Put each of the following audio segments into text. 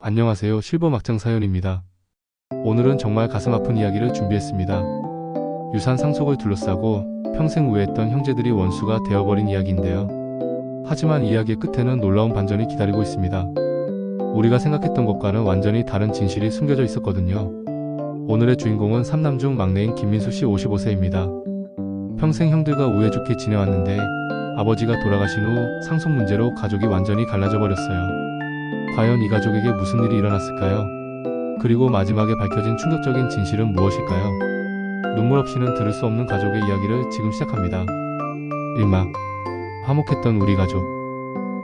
안녕하세요. 실버 막장 사연입니다. 오늘은 정말 가슴 아픈 이야기를 준비했습니다. 유산 상속을 둘러싸고 평생 우애했던 형제들이 원수가 되어버린 이야기인데요. 하지만 이야기의 끝에는 놀라운 반전이 기다리고 있습니다. 우리가 생각했던 것과는 완전히 다른 진실이 숨겨져 있었거든요. 오늘의 주인공은 삼남 중 막내인 김민수 씨 55세입니다. 평생 형들과 우애 좋게 지내왔는데 아버지가 돌아가신 후 상속 문제로 가족이 완전히 갈라져 버렸어요. 과연 이 가족에게 무슨 일이 일어났을까요? 그리고 마지막에 밝혀진 충격적인 진실은 무엇일까요? 눈물 없이는 들을 수 없는 가족의 이야기를 지금 시작합니다. 1막 화목했던 우리 가족.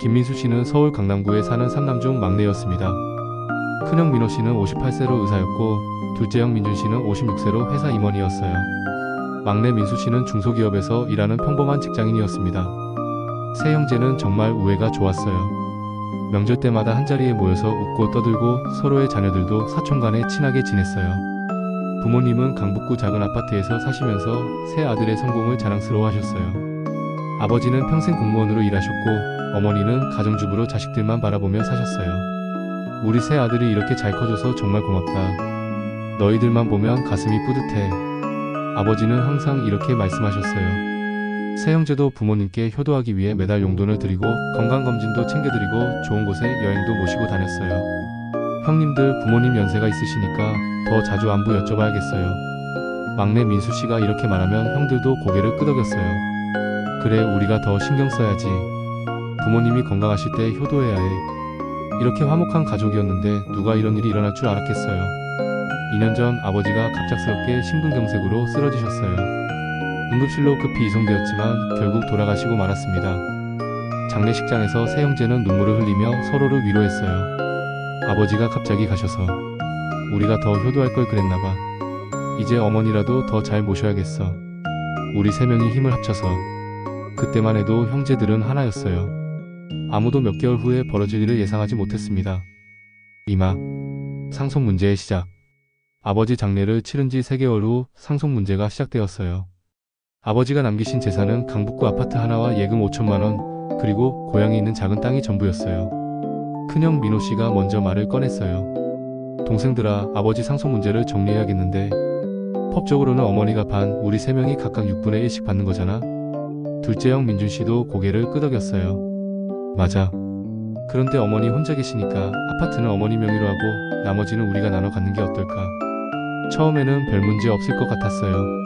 김민수 씨는 서울 강남구에 사는 삼남 중 막내였습니다. 큰형 민호 씨는 58세로 의사였고 둘째 형 민준 씨는 56세로 회사 임원이었어요. 막내 민수 씨는 중소기업에서 일하는 평범한 직장인이었습니다. 세 형제는 정말 우애가 좋았어요. 명절 때마다 한자리에 모여서 웃고 떠들고 서로의 자녀들도 사촌 간에 친하게 지냈어요. 부모님은 강북구 작은 아파트에서 사시면서 세 아들의 성공을 자랑스러워하셨어요. 아버지는 평생 공무원으로 일하셨고 어머니는 가정주부로 자식들만 바라보며 사셨어요. 우리 세 아들이 이렇게 잘 커져서 정말 고맙다. 너희들만 보면 가슴이 뿌듯해. 아버지는 항상 이렇게 말씀하셨어요. 세 형제도 부모님께 효도하기 위해 매달 용돈을 드리고 건강검진도 챙겨드리고 좋은 곳에 여행도 모시고 다녔어요. 형님들 부모님 연세가 있으시니까 더 자주 안부 여쭤봐야겠어요. 막내 민수 씨가 이렇게 말하면 형들도 고개를 끄덕였어요. 그래, 우리가 더 신경 써야지. 부모님이 건강하실 때 효도해야 해. 이렇게 화목한 가족이었는데 누가 이런 일이 일어날 줄 알았겠어요. 2년 전 아버지가 갑작스럽게 심근경색으로 쓰러지셨어요. 응급실로 급히 이송되었지만 결국 돌아가시고 말았습니다. 장례식장에서 세 형제는 눈물을 흘리며 서로를 위로했어요. 아버지가 갑자기 가셔서 우리가 더 효도할 걸 그랬나봐. 이제 어머니라도 더 잘 모셔야겠어. 우리 세 명이 힘을 합쳐서. 그때만 해도 형제들은 하나였어요. 아무도 몇 개월 후에 벌어질 일을 예상하지 못했습니다. 이마 상속 문제의 시작. 아버지 장례를 치른 지 3개월 후 상속 문제가 시작되었어요. 아버지가 남기신 재산은 강북구 아파트 하나와 예금 5천만 원, 그리고 고향에 있는 작은 땅이 전부였어요. 큰형 민호 씨가 먼저 말을 꺼냈어요. 동생들아, 아버지 상속 문제를 정리해야겠는데 법적으로는 어머니가 반, 우리 세 명이 각각 6분의 1씩 받는 거잖아. 둘째 형 민준 씨도 고개를 끄덕였어요. 맞아. 그런데 어머니 혼자 계시니까 아파트는 어머니 명의로 하고 나머지는 우리가 나눠 갖는 게 어떨까? 처음에는 별 문제 없을 것 같았어요.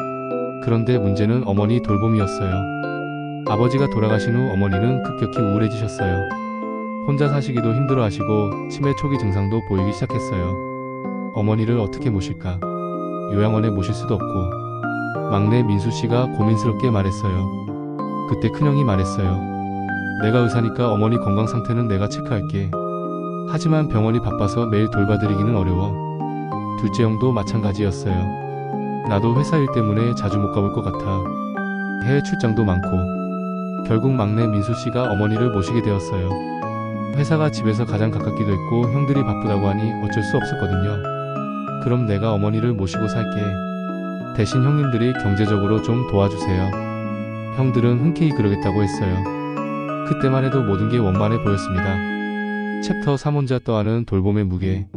그런데 문제는 어머니 돌봄이었어요. 아버지가 돌아가신 후 어머니는 급격히 우울해지셨어요. 혼자 사시기도 힘들어하시고 치매 초기 증상도 보이기 시작했어요. 어머니를 어떻게 모실까? 요양원에 모실 수도 없고. 막내 민수 씨가 고민스럽게 말했어요. 그때 큰형이 말했어요. 내가 의사니까 어머니 건강 상태는 내가 체크할게. 하지만 병원이 바빠서 매일 돌봐드리기는 어려워. 둘째 형도 마찬가지였어요. 나도 회사 일 때문에 자주 못 가볼 것 같아. 해외 출장도 많고. 결국 막내 민수 씨가 어머니를 모시게 되었어요. 회사가 집에서 가장 가깝기도 했고 형들이 바쁘다고 하니 어쩔 수 없었거든요. 그럼 내가 어머니를 모시고 살게. 대신 형님들이 경제적으로 좀 도와주세요. 형들은 흔쾌히 그러겠다고 했어요. 그때만 해도 모든 게 원만해 보였습니다. 챕터 3 혼자 떠안은 돌봄의 무게.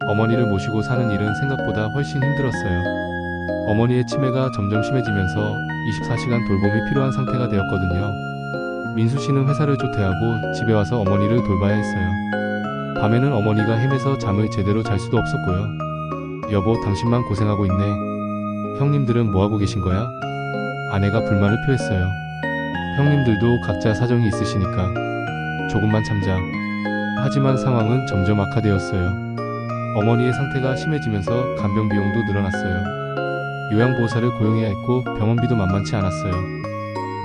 어머니를 모시고 사는 일은 생각보다 훨씬 힘들었어요. 어머니의 치매가 점점 심해지면서 24시간 돌봄이 필요한 상태가 되었거든요. 민수 씨는 회사를 조퇴하고 집에 와서 어머니를 돌봐야 했어요. 밤에는 어머니가 헤매서 잠을 제대로 잘 수도 없었고요. 여보, 당신만 고생하고 있네. 형님들은 뭐하고 계신 거야? 아내가 불만을 표했어요. 형님들도 각자 사정이 있으시니까 조금만 참자. 하지만 상황은 점점 악화되었어요. 어머니의 상태가 심해지면서 간병 비용도 늘어났어요. 요양보호사를 고용해야 했고 병원비도 만만치 않았어요.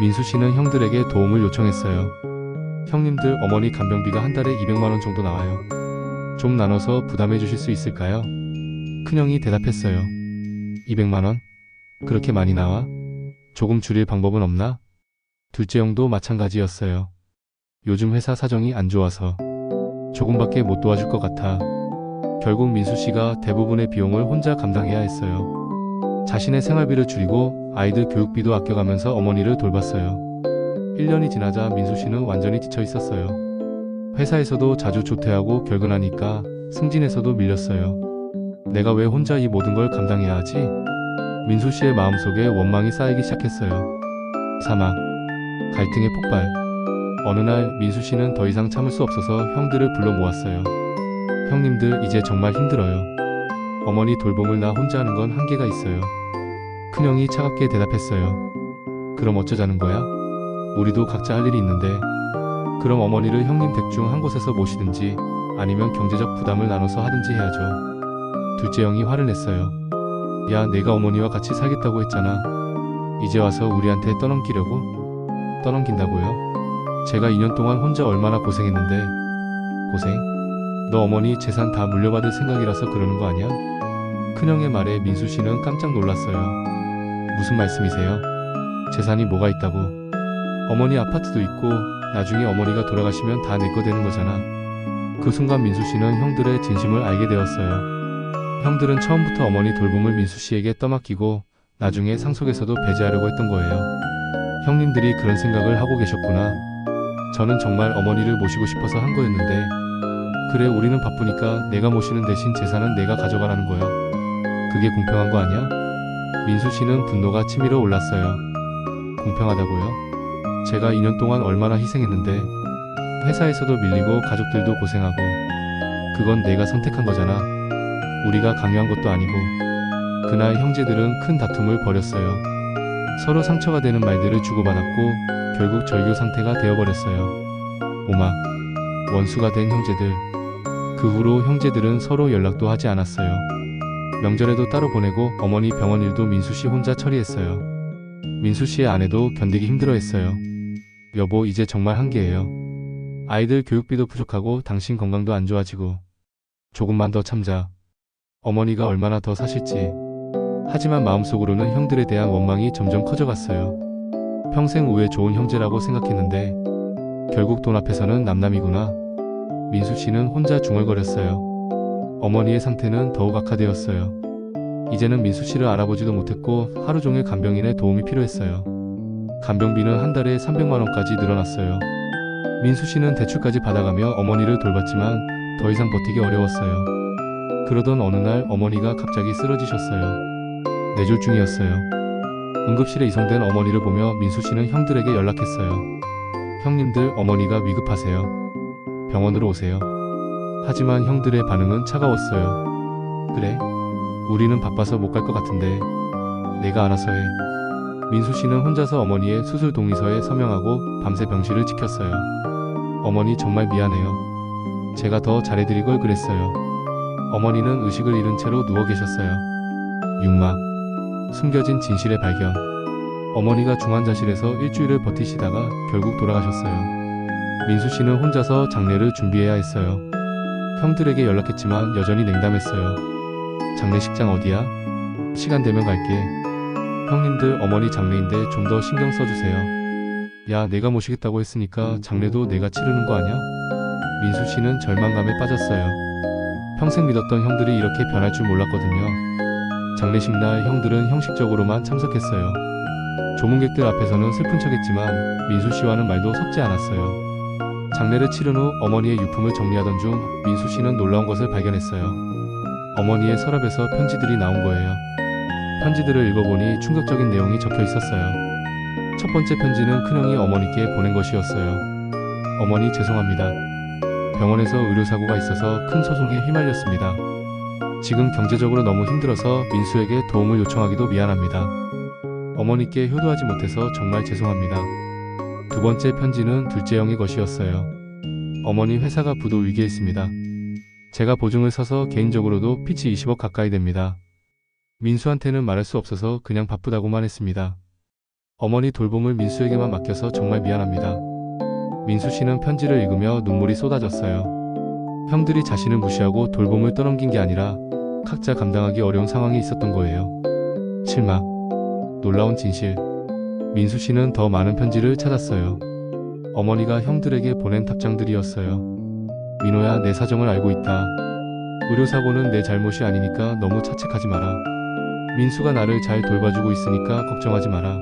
민수 씨는 형들에게 도움을 요청했어요. 형님들, 어머니 간병비가 한 달에 200만 원 정도 나와요. 좀 나눠서 부담해 주실 수 있을까요? 큰형이 대답했어요. 200만 원? 그렇게 많이 나와? 조금 줄일 방법은 없나? 둘째 형도 마찬가지였어요. 요즘 회사 사정이 안 좋아서 조금밖에 못 도와줄 것 같아. 결국 민수 씨가 대부분의 비용을 혼자 감당해야 했어요. 자신의 생활비를 줄이고 아이들 교육비도 아껴가면서 어머니를 돌봤어요. 1년이 지나자 민수 씨는 완전히 지쳐 있었어요. 회사에서도 자주 조퇴하고 결근하니까 승진에서도 밀렸어요. 내가 왜 혼자 이 모든 걸 감당해야 하지? 민수 씨의 마음속에 원망이 쌓이기 시작했어요. 사막, 갈등의 폭발. 어느 날 민수 씨는 더 이상 참을 수 없어서 형들을 불러 모았어요. 형님들, 이제 정말 힘들어요. 어머니 돌봄을 나 혼자 하는 건 한계가 있어요. 큰형이 차갑게 대답했어요. 그럼 어쩌자는 거야? 우리도 각자 할 일이 있는데. 그럼 어머니를 형님 댁 중 한 곳에서 모시든지 아니면 경제적 부담을 나눠서 하든지 해야죠. 둘째 형이 화를 냈어요. 야, 내가 어머니와 같이 살겠다고 했잖아. 이제 와서 우리한테 떠넘기려고? 떠넘긴다고요? 제가 2년 동안 혼자 얼마나 고생했는데. 고생? 너 어머니 재산 다 물려받을 생각이라서 그러는 거 아니야? 큰형의 말에 민수 씨는 깜짝 놀랐어요. 무슨 말씀이세요? 재산이 뭐가 있다고? 어머니 아파트도 있고 나중에 어머니가 돌아가시면 다 내 거 되는 거잖아. 그 순간 민수 씨는 형들의 진심을 알게 되었어요. 형들은 처음부터 어머니 돌봄을 민수 씨에게 떠맡기고 나중에 상속에서도 배제하려고 했던 거예요. 형님들이 그런 생각을 하고 계셨구나. 저는 정말 어머니를 모시고 싶어서 한 거였는데. 그래, 우리는 바쁘니까 내가 모시는 대신 재산은 내가 가져가라는 거야. 그게 공평한 거 아니야? 민수 씨는 분노가 치밀어 올랐어요. 공평하다고요? 제가 2년 동안 얼마나 희생했는데. 회사에서도 밀리고 가족들도 고생하고. 그건 내가 선택한 거잖아. 우리가 강요한 것도 아니고. 그날 형제들은 큰 다툼을 벌였어요. 서로 상처가 되는 말들을 주고받았고 결국 절교 상태가 되어버렸어요. 오마, 원수가 된 형제들. 그 후로 형제들은 서로 연락도 하지 않았어요. 명절에도 따로 보내고 어머니 병원 일도 민수 씨 혼자 처리했어요. 민수 씨의 아내도 견디기 힘들어했어요. 여보, 이제 정말 한계예요. 아이들 교육비도 부족하고 당신 건강도 안 좋아지고. 조금만 더 참자. 어머니가 얼마나 더 사실지. 하지만 마음속으로는 형들에 대한 원망이 점점 커져갔어요. 평생 우애 좋은 형제라고 생각했는데 결국 돈 앞에서는 남남이구나. 민수 씨는 혼자 중얼거렸어요. 어머니의 상태는 더욱 악화되었어요. 이제는 민수 씨를 알아보지도 못했고 하루 종일 간병인의 도움이 필요했어요. 간병비는 한 달에 300만 원까지 늘어났어요. 민수 씨는 대출까지 받아가며 어머니를 돌봤지만 더 이상 버티기 어려웠어요. 그러던 어느 날 어머니가 갑자기 쓰러지셨어요. 뇌졸중이었어요. 응급실에 이송된 어머니를 보며 민수 씨는 형들에게 연락했어요. 형님들, 어머니가 위급하세요. 병원으로 오세요. 하지만 형들의 반응은 차가웠어요. 그래? 우리는 바빠서 못 갈 것 같은데. 내가 알아서 해. 민수 씨는 혼자서 어머니의 수술 동의서에 서명하고 밤새 병실을 지켰어요. 어머니 정말 미안해요. 제가 더 잘해드릴 걸 그랬어요. 어머니는 의식을 잃은 채로 누워 계셨어요. 육막. 숨겨진 진실의 발견. 어머니가 중환자실에서 일주일을 버티시다가 결국 돌아가셨어요. 민수 씨는 혼자서 장례를 준비해야 했어요. 형들에게 연락했지만 여전히 냉담했어요. 장례식장 어디야? 시간 되면 갈게. 형님들, 어머니 장례인데 좀 더 신경 써주세요. 야, 내가 모시겠다고 했으니까 장례도 내가 치르는 거 아냐? 민수 씨는 절망감에 빠졌어요. 평생 믿었던 형들이 이렇게 변할 줄 몰랐거든요. 장례식 날 형들은 형식적으로만 참석했어요. 조문객들 앞에서는 슬픈 척했지만 민수 씨와는 말도 섞지 않았어요. 장례를 치른 후 어머니의 유품을 정리하던 중 민수 씨는 놀라운 것을 발견했어요. 어머니의 서랍에서 편지들이 나온 거예요. 편지들을 읽어보니 충격적인 내용이 적혀 있었어요. 첫 번째 편지는 큰형이 어머니께 보낸 것이었어요. 어머니 죄송합니다. 병원에서 의료사고가 있어서 큰 소송에 휘말렸습니다. 지금 경제적으로 너무 힘들어서 민수에게 도움을 요청하기도 미안합니다. 어머니께 효도하지 못해서 정말 죄송합니다. 두 번째 편지는 둘째 형의 것이었어요. 어머니 회사가 부도 위기에 있습니다. 제가 보증을 서서 개인적으로도 피치 20억 가까이 됩니다. 민수한테는 말할 수 없어서 그냥 바쁘다고만 했습니다. 어머니 돌봄을 민수에게만 맡겨서 정말 미안합니다. 민수 씨는 편지를 읽으며 눈물이 쏟아졌어요. 형들이 자신을 무시하고 돌봄을 떠넘긴 게 아니라 각자 감당하기 어려운 상황이 있었던 거예요. 실막. 놀라운 진실. 민수 씨는 더 많은 편지를 찾았어요. 어머니가 형들에게 보낸 답장들이었어요. 민호야, 내 사정을 알고 있다. 의료사고는 내 잘못이 아니니까 너무 자책하지 마라. 민수가 나를 잘 돌봐주고 있으니까 걱정하지 마라.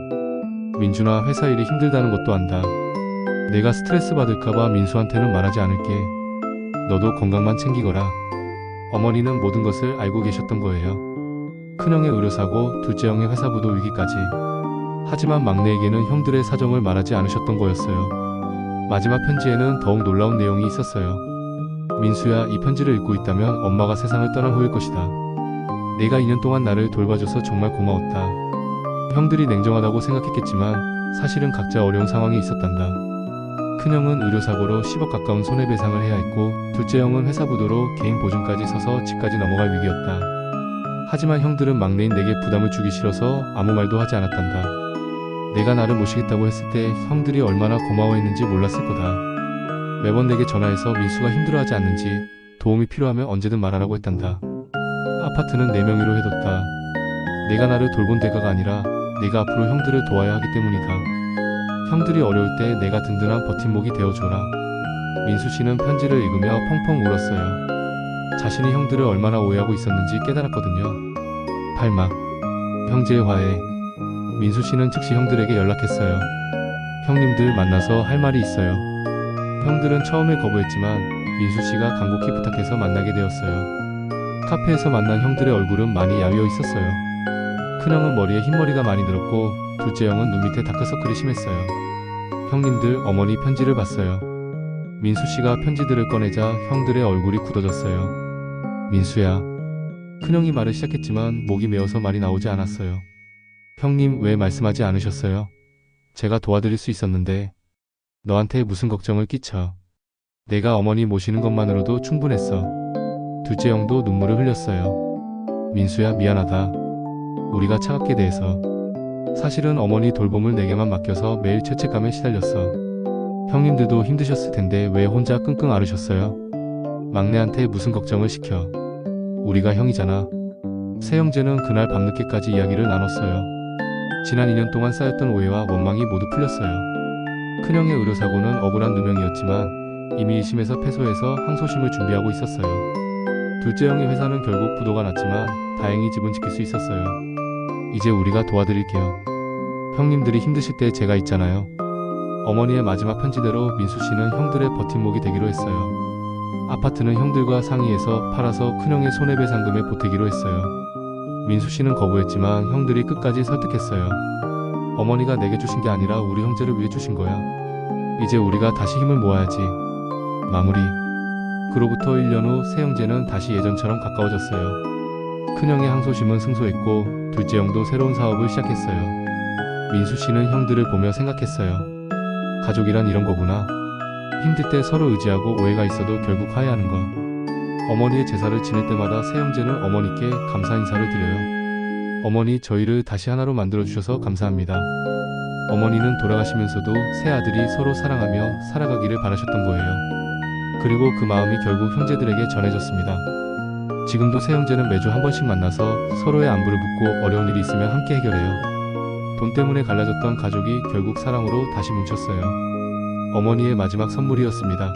민준아, 회사 일이 힘들다는 것도 안다. 내가 스트레스 받을까봐 민수한테는 말하지 않을게. 너도 건강만 챙기거라. 어머니는 모든 것을 알고 계셨던 거예요. 큰형의 의료사고, 둘째 형의 회사부도 위기까지. 하지만 막내에게는 형들의 사정을 말하지 않으셨던 거였어요. 마지막 편지에는 더욱 놀라운 내용이 있었어요. 민수야, 이 편지를 읽고 있다면 엄마가 세상을 떠난 후일 것이다. 내가 2년 동안 나를 돌봐줘서 정말 고마웠다. 형들이 냉정하다고 생각했겠지만 사실은 각자 어려운 상황에 있었단다. 큰형은 의료사고로 10억 가까운 손해배상을 해야 했고, 둘째 형은 회사 부도로 개인 보증까지 서서 집까지 넘어갈 위기였다. 하지만 형들은 막내인 내게 부담을 주기 싫어서 아무 말도 하지 않았단다. 내가 나를 모시겠다고 했을 때 형들이 얼마나 고마워했는지 몰랐을 거다. 매번 내게 전화해서 민수가 힘들어하지 않는지, 도움이 필요하면 언제든 말하라고 했단다. 아파트는 내 명의로 해뒀다. 내가 나를 돌본 대가가 아니라 내가 앞으로 형들을 도와야 하기 때문이다. 형들이 어려울 때 내가 든든한 버팀목이 되어줘라. 민수 씨는 편지를 읽으며 펑펑 울었어요. 자신이 형들을 얼마나 오해하고 있었는지 깨달았거든요. 8막 형제의 화해. 민수 씨는 즉시 형들에게 연락했어요. 형님들 만나서 할 말이 있어요. 형들은 처음에 거부했지만 민수 씨가 간곡히 부탁해서 만나게 되었어요. 카페에서 만난 형들의 얼굴은 많이 야위어 있었어요. 큰형은 머리에 흰머리가 많이 들었고, 둘째 형은 눈 밑에 다크서클이 심했어요. 형님들, 어머니 편지를 봤어요. 민수 씨가 편지들을 꺼내자 형들의 얼굴이 굳어졌어요. 민수야. 큰형이 말을 시작했지만 목이 메어서 말이 나오지 않았어요. 형님, 왜 말씀하지 않으셨어요? 제가 도와드릴 수 있었는데. 너한테 무슨 걱정을 끼쳐. 내가 어머니 모시는 것만으로도 충분했어. 둘째 형도 눈물을 흘렸어요. 민수야, 미안하다. 우리가 차갑게 대해서. 사실은 어머니 돌봄을 내게만 맡겨서 매일 죄책감에 시달렸어. 형님들도 힘드셨을 텐데 왜 혼자 끙끙 앓으셨어요? 막내한테 무슨 걱정을 시켜. 우리가 형이잖아. 새형제는 그날 밤늦게까지 이야기를 나눴어요. 지난 2년 동안 쌓였던 오해와 원망이 모두 풀렸어요. 큰형의 의료사고는 억울한 누명이었지만 이미 1심에서 패소해서 항소심을 준비하고 있었어요. 둘째 형의 회사는 결국 부도가 났지만 다행히 집은 지킬 수 있었어요. 이제 우리가 도와드릴게요. 형님들이 힘드실 때 제가 있잖아요. 어머니의 마지막 편지대로 민수 씨는 형들의 버팀목이 되기로 했어요. 아파트는 형들과 상의해서 팔아서 큰형의 손해배상금에 보태기로 했어요. 민수 씨는 거부했지만 형들이 끝까지 설득했어요. 어머니가 내게 주신 게 아니라 우리 형제를 위해 주신 거야. 이제 우리가 다시 힘을 모아야지. 마무리. 그로부터 1년 후 새형제는 다시 예전처럼 가까워졌어요. 큰형의 항소심은 승소했고 둘째 형도 새로운 사업을 시작했어요. 민수 씨는 형들을 보며 생각했어요. 가족이란 이런 거구나. 힘들 때 서로 의지하고 오해가 있어도 결국 화해하는 거. 어머니의 제사를 지낼 때마다 새형제는 어머니께 감사 인사를 드려요. 어머니, 저희를 다시 하나로 만들어주셔서 감사합니다. 어머니는 돌아가시면서도 새 아들이 서로 사랑하며 살아가기를 바라셨던 거예요. 그리고 그 마음이 결국 형제들에게 전해졌습니다. 지금도 새형제는 매주 한 번씩 만나서 서로의 안부를 묻고 어려운 일이 있으면 함께 해결해요. 돈 때문에 갈라졌던 가족이 결국 사랑으로 다시 뭉쳤어요. 어머니의 마지막 선물이었습니다.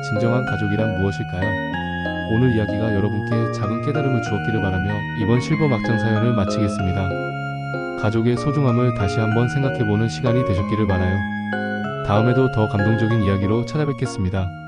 진정한 가족이란 무엇일까요? 오늘 이야기가 여러분께 작은 깨달음을 주었기를 바라며 이번 실버 막장 사연을 마치겠습니다. 가족의 소중함을 다시 한번 생각해보는 시간이 되셨기를 바라요. 다음에도 더 감동적인 이야기로 찾아뵙겠습니다.